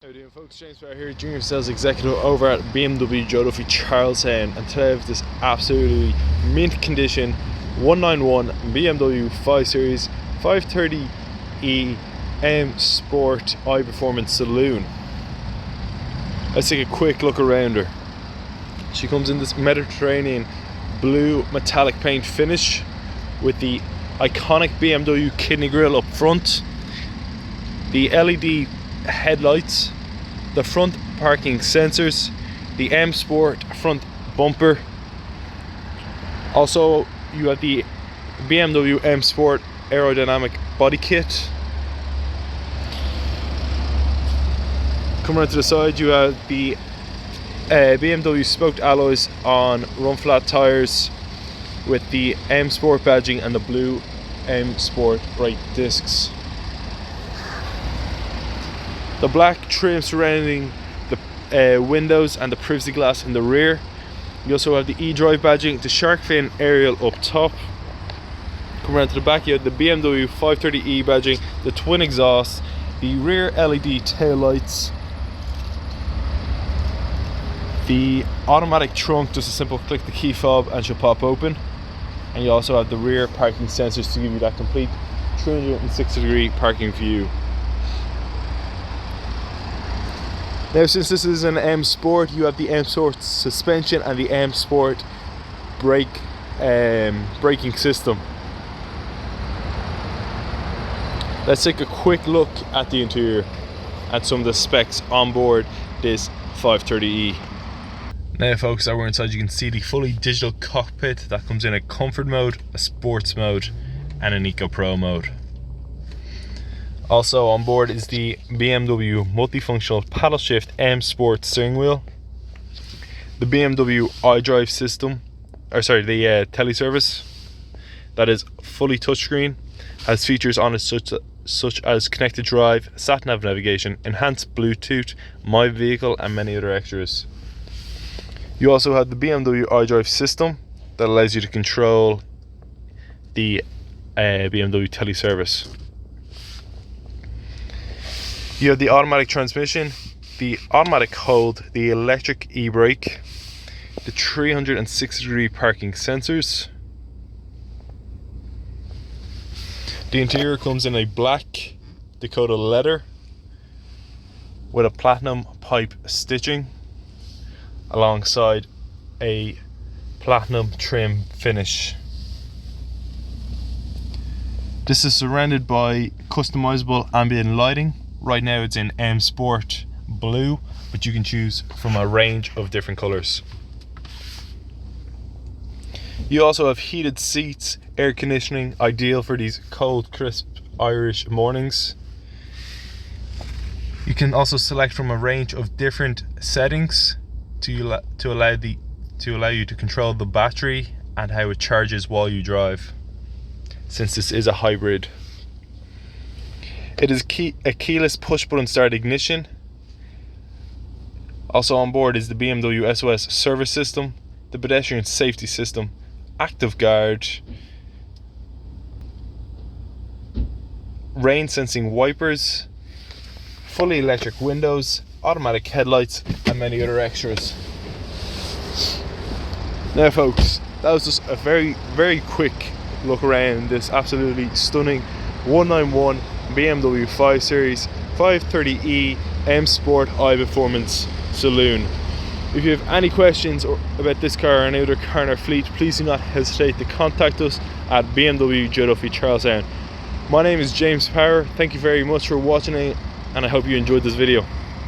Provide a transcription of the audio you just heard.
How you doing, folks? James Barr here, Junior Sales Executive over at BMW Joe Duffy Charlestown, and today I have this absolutely mint condition 191 BMW 5 Series 530e M Sport iPerformance Saloon. Let's take a quick look around her. She comes in this Mediterranean blue metallic paint finish with the iconic BMW kidney grille up front, the LED headlights, the front parking sensors, the M Sport front bumper. Also, you have the BMW M Sport aerodynamic body kit. Coming around to the side, you have the BMW spoked alloys on run flat tires with the M Sport badging and the blue M Sport brake discs. The black trim surrounding the windows and the privacy glass in the rear. You also have the eDrive badging, the shark fin aerial up top. Come around to the back, you have the BMW 530e badging, the twin exhausts, the rear LED tail lights, the automatic trunk, just a simple click the key fob and she'll pop open. And you also have the rear parking sensors to give you that complete 360-degree parking view. Now, since this is an M Sport, you have the M Sport suspension and the M Sport braking system. Let's take a quick look at the interior and some of the specs on board this 530e. Now folks, that we're inside, you can see the fully digital cockpit that comes in a comfort mode, a sports mode and an Eco Pro mode. Also on board is the BMW multifunctional paddle shift M Sport steering wheel, the BMW iDrive system, the teleservice that is fully touchscreen, has features on it such as connected drive, sat-nav navigation, enhanced Bluetooth, my vehicle and many other extras. You also have the BMW iDrive system that allows you to control the BMW teleservice. You have the automatic transmission, the automatic hold, the electric e-brake, the 360-degree parking sensors. The interior comes in a black Dakota leather with a platinum pipe stitching alongside a platinum trim finish. This is surrounded by customizable ambient lighting. Right now it's in M Sport blue, but you can choose from a range of different colors. You also have heated seats, air conditioning, ideal for these cold, crisp Irish mornings. You can also select from a range of different settings to allow you to control the battery and how it charges while you drive, since this is a hybrid. It is a keyless push button start ignition. Also on board is the BMW SOS service system, the pedestrian safety system, active guard, rain sensing wipers, fully electric windows, automatic headlights and many other extras. Now folks, that was just a very quick look around this absolutely stunning 191 BMW 5 Series 530e M Sport iPerformance Saloon. If you have any questions about this car or any other car in our fleet, please do not hesitate to contact us at BMW Joe Duffy Charlestown. My name is James Power. Thank you very much for watching and I hope you enjoyed this video.